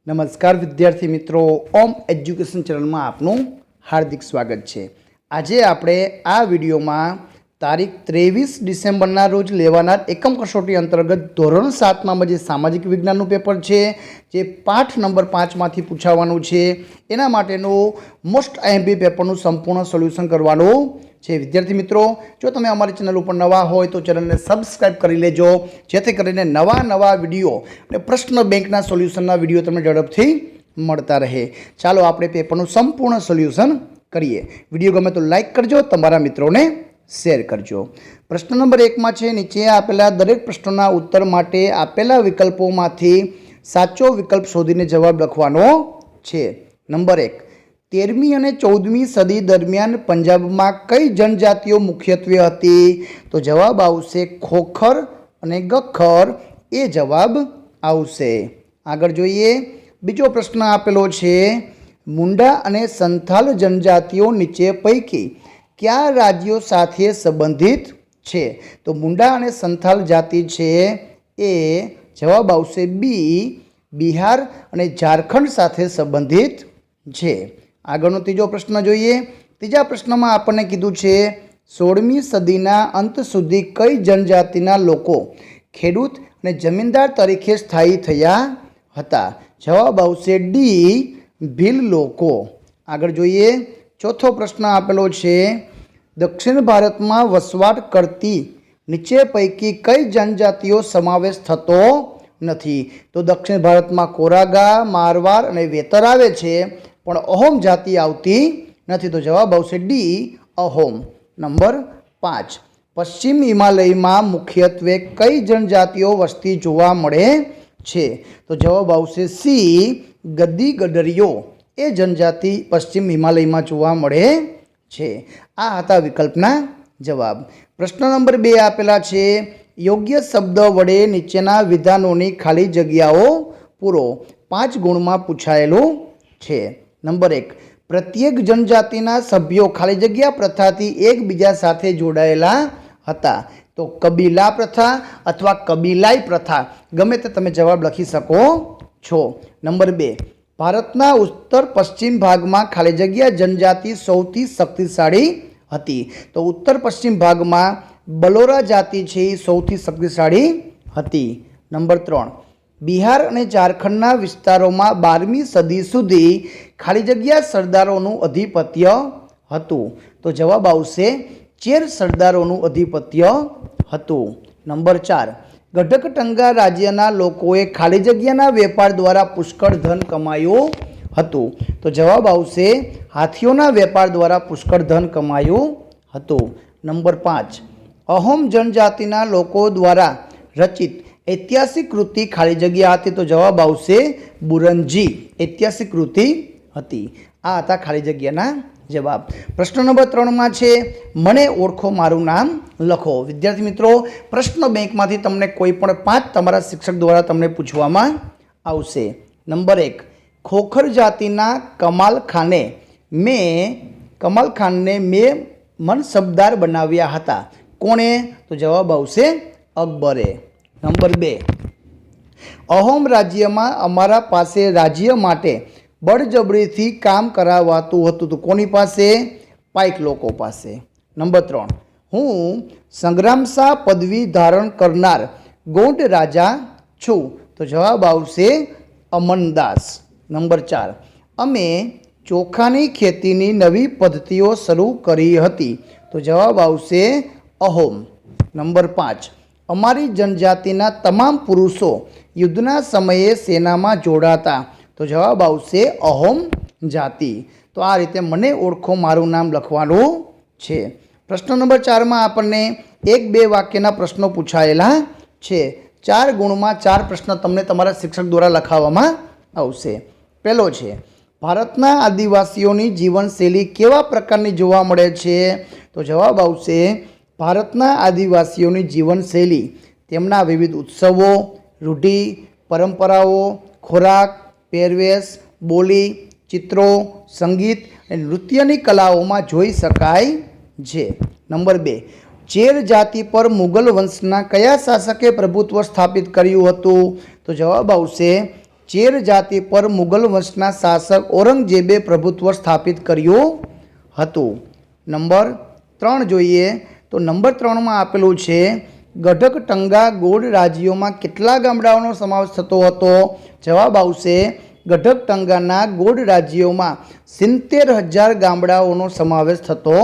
नमस्कार विद्यार्थी मित्रों, ओम एज्युकेशन चैनल में आपनु हार्दिक स्वागत है। आज आपणे आ विडियो में तारीख 23 डिसेम्बर रोज लेवाना एकम कसोटी अंतर्गत धोरण 7 में जे सामाजिक विज्ञान पेपर है जे पाठ नंबर 5 में पूछावानुं छे एना माटेनो मोस्ट आईएमपी पेपर संपूर्ण सोल्यूशन करवानुं छे। विद्यार्थी मित्रों, जो तमे अमारी चेनल पर नवा होय तो चेनल ने सब्सक्राइब करी लेजो, जेथी करीने नवा नवा विडियो अने प्रश्न बेंकना सोल्यूशनना विडियो तमने झड़पथी मळता रहे। चालो आपणे पेपरनुं संपूर्ण सोल्यूशन करिए। विडियो गमे तो लाइक करजो, तमारा मित्रोने शेर करजो। प्रश्न नंबर 1 में छे नीचे आपेला दरेक प्रश्नों उत्तर माटे आपेला विकल्पोमांथी साचो विकल्प शोधीने जवाब लखवानो छे। नंबर 1, 13મી અને 14મી सदी दरमियान पंजाब में कई जनजातिओ मुख्यत्वे हती? तो जवाब आवशे खोखर अने गख्खर। ए जवाब आवशे। आगळ जोईए। बीजो प्रश्न आपेलो छे, मुंडा अने संथाल जनजातिओ नीचे पैकी क्या राज्यों साथे संबंधित छे? तो मुंडा अने संथाल जाति छे ए जवाब आवशे बी, बिहार अने झारखंड साथे संबंधित छे। आगळनो तीजो प्रश्न जोईए। तीजा प्रश्न में आपणे कीधुं छे 16મી सदीना अंत सुधी कई जनजातिना लोको खेडूत अने जमीनदार तरीके स्थायी थया हता? जवाब आवशे डी, भील लोको। आगळ जोईए। चौथो प्रश्न आपेलो छे, दक्षिण भारत में वसवाट करती नीचे पैकी कई जनजातिओ समावेश थतो नथी? तो दक्षिण भारत में कोरागा, मारवाड़ अने वेतर आवे छे पण अहोम जाति आवती नथी। तो जवाब आवशे डी, अहोम। नंबर 5, पश्चिम हिमालय में मुख्यत्वे कई जनजातिओ वस्ती जोवा मळे छे? तो जवाब आवशे सी, गद्दी गडरियो। ए जनजाति पश्चिम हिमालय में जोवा मळे छे। आ हता विकल्पना जवाब। प्रश्न नंबर 2 आपेला छे, योग्य शब्द वडे नीचेना विधानोनी खाली जग्याओ पूरो। 5 गुण में पूछायेलुं छे। नंबर 1, प्रत्येक जनजातिना सभ्यो खाली जग्या प्रथाथी एकबीजा साथे जोडायेला हता? तो कबीला प्रथा अथवा कबीलाई प्रथा, गमे ते तमे जवाब लखी सको छो। नंबर 2, भारतना उत्तर पश्चिम भाग में खाली जग्या जनजाति सौथी शक्तिशाળી हती? तो उत्तर पश्चिम भाग में बलोरा जाति छे सौथी शक्तिशाળી हती। नंबर 3, बिहार अने झारखंडना विस्तारोमां 12મી सदी सुधी खाली जग्या सरदारोनुं अधिपत्य हतुं? तो जवाब आवशे चेर सरदारोनुं अधिपत्य हतुं। नंबर 4, गढकटंगा राज्यना लोकोए खाली जग्याना वेपार द्वारा पुष्कळ धन कमायुं हतुं? तो जवाब आवशे हाथीओना वेपार द्वारा पुष्कळ धन कमायुं हतुं। नंबर 5, अहोम जनजातिना लोको द्वारा रचित ऐतिहासिक कृति खाली जग्या हती? तो जवाब आवशे बुरंजी। ऐतिहासिक कृति हती। आ हता खाली जग्याना जवाब। प्रश्न नंबर 3 में छे, मने ओळखो मारुं नाम लखो। विद्यार्थी मित्रों, प्रश्न बैंक में तमने कोई पण 5 तमारा शिक्षक द्वारा तमने पूछवामां आवशे। नंबर 1, खोखर जातिना कमाल खाने में मनसबदार बनाव्या हता? कोणे? तो जवाब आवशे अकबरे। नंबर 2, अहोम राज्य में अमारा पासे राज्य माटे बळजबरीथी काम करावातुं हतुं? तो कोनी पासे? पाइक लोको पासे। नंबर 3, हूँ संग्रामशाह पदवी धारण करनार गौंड राजा छूं? तो जवाब आवशे अमनदास। नंबर 4, अमे चोखानी खेतीनी नवी पद्धतिओ शरू करी हती? तो जवाब आवशे अहोम। नंबर 5, अमारी जनजातिना तमाम पुरुषो युद्धना समये सेना में जोड़ाता? तो जवाब आवशे अहोम जाति। तो आ रीते मने ओळखो मारुं नाम लखवानुं छे। प्रश्न नंबर 4 में आपने 1-2 वाक्यना प्रश्नों पूछायेला छे। 4 गुण में 4 प्रश्न तमने तमारा शिक्षक द्वारा लखावामां आवशे। पहेलो छे, भारतना आदिवासीओनी जीवनशैली केवा प्रकारनी जोवा मळे छे? तो जवाब आवशे भारतना आदिवासीओनी जीवनशैली तेमना विविध उत्सवों, रूढ़ि, परंपराओं, खोराक, પહેરવેશ, बोली, चित्रों, संगीत अने नृत्यनी कलाओं में जोई शकाय छे। नंबर 2, चेर जाति पर मुगल वंशना कया शासके प्रभुत्व स्थापित कर्युं हतुं? तो जवाब आवशे ચેર જાતિ પર મુગલ વંશના શાસક ઔરંગઝેબે પ્રભુત્વ સ્થાપિત કર્યું હતું? નંબર 3 જોઈએ તો નંબર 3માં આપેલું છે ગઢકટંગા ગોળ રાજ્યોમાં કેટલા ગામડાઓનો સમાવેશ થતો હતો? જવાબ આવશે ગઢકટંગાના ગોળ રાજ્યોમાં 70,000 ગામડાઓનો સમાવેશ થતો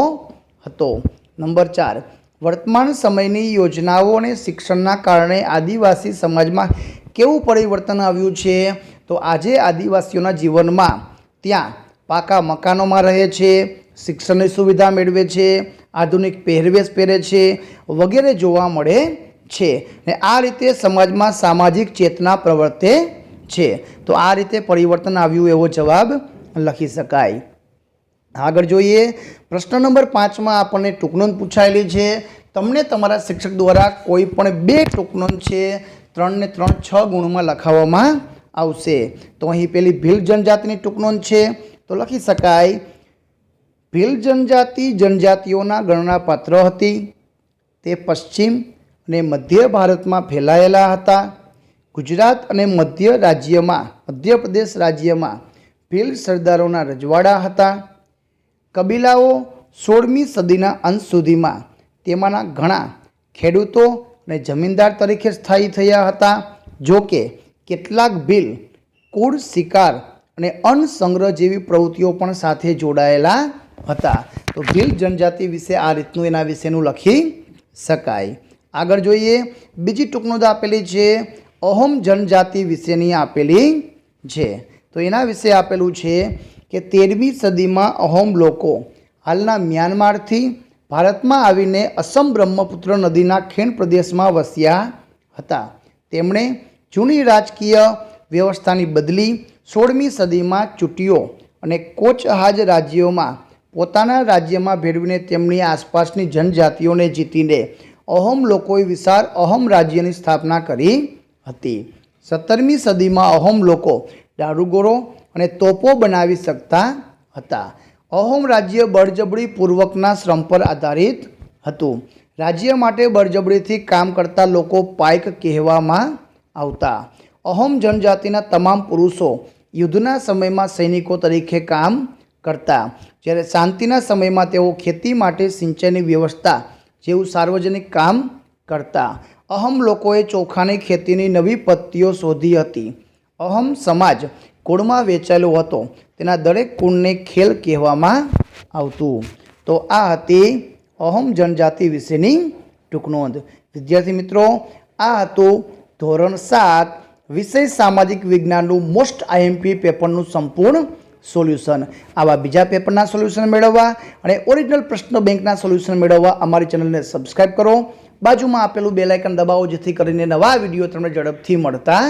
હતો. નંબર 4 વર્તમાન સમયની યોજનાઓ અને શિક્ષણના કારણે આદિવાસી સમાજમાં કેવું પરિવર્તન આવ્યું છે? તો આજે આદિવાસીઓના જીવનમાં ત્યાં પાકા મકાનોમાં રહે છે, શિક્ષણની સુવિધા મેળવે છે, આધુનિક પહેરવેશ પહેરે છે વગેરે જોવા મળે છે ને આ રીતે સમાજમાં સામાજિક ચેતના પ્રવર્તે છે. તો આ રીતે પરિવર્તન આવ્યું એવો જવાબ લખી શકાય. આગળ જોઈએ પ્રશ્ન નંબર 5માં આપણને ટૂંકનોંધ પૂછાયેલી છે. તમને તમારા શિક્ષક દ્વારા કોઈ પણ 2 ટૂંકનોંધ છે 3 ને 3 6 ગુણમાં લખાવવામાં આવશે. તો અહીં પેલી ભીલ જનજાતિની ટૂંકનોંધ છે તો લખી શકાય ભીલ જનજાતિ જનજાતિઓના ગણનાપાત્ર હતી. તે પશ્ચિમ અને મધ્ય ભારતમાં ફેલાયેલા હતા. ગુજરાત અને મધ્યપ્રદેશ રાજ્યમાં ભીલ સરદારોના રજવાડા હતા. કબીલાઓ 16મી સદીના અંત સુધીમાં તેમાંના ઘણા ખેડૂતો અને જમીનદાર તરીકે સ્થાયી થયા હતા. જો કે કેટલાક ભીલ કુળ, શિકાર અને અન્ન સંગ્રહ જેવી પ્રવૃત્તિઓ પણ સાથે જોડાયેલા હતા. તો ભીલ જનજાતિ વિશે આ રીતનું એના વિશેનું લખી શકાય. આગળ જોઈએ બીજી ટૂંકનોંધ આપેલી છે અહોમ જનજાતિ વિશેની આપેલી છે. તો એના વિશે આપેલું છે કે 13મી સદીમાં અહોમ લોકો હાલના મ્યાનમારથી ભારતમાં આવીને અસમ બ્રહ્મપુત્ર નદીના ખીણ પ્રદેશમાં વસ્યા હતા. તેમણે જૂની રાજકીય વ્યવસ્થાની બદલી 16મી સદીમાં ચૂંટીઓ અને કોચહાજ રાજ્યોમાં પોતાના રાજ્યમાં ભેળવીને તેમની આસપાસની જનજાતિઓને જીતીને અહોમ લોકોએ વિશાળ અહોમ રાજ્યની સ્થાપના કરી હતી. 17મી સદીમાં અહોમ લોકો દારૂગોળો અને તોપો બનાવી શકતા હતા. અહોમ રાજ્ય બળજબરી પૂર્વકના શ્રમ પર આધારિત હતું. રાજ્ય માટે બળજબરીથી કામ કરતા લોકો પાઇક કહેવામાં આવતા. અહોમ જનજાતિના તમામ પુરુષો યુદ્ધના સમયમાં સૈનિકો તરીકે કામ કરતા, જ્યારે શાંતિના સમયમાં તેઓ ખેતી માટે સિંચાઈની વ્યવસ્થા જેવું સાર્વજનિક કામ કરતા. અહમ લોકોએ ચોખાની ખેતીની નવી પદ્ધતિઓ શોધી હતી. અહમ સમાજ કુળમાં વહેંચાયેલો હતો. તેના દરેક કુળને ખેલ કહેવામાં આવતું. તો આ હતી અહોમ જનજાતિ વિશેની ટૂંકનોંધ. વિદ્યાર્થી મિત્રો, આ હતું ધોરણ 7 વિષય સામાજિક વિજ્ઞાનનું મોસ્ટ આઈએમપી પેપરનું સંપૂર્ણ સોલ્યુશન. આવા બીજા પેપરના સોલ્યુશન મેળવવા અને ઓરિજિનલ પ્રશ્ન બેંકના સોલ્યુશન મેળવવા અમારી ચેનલને સબસ્ક્રાઈબ કરો. બાજુમાં આપેલું બેલ આઇકન દબાવો જેથી કરીને નવા વિડીયો તમને ઝડપથી મળતા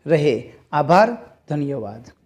રહે. આભાર. ધન્યવાદ.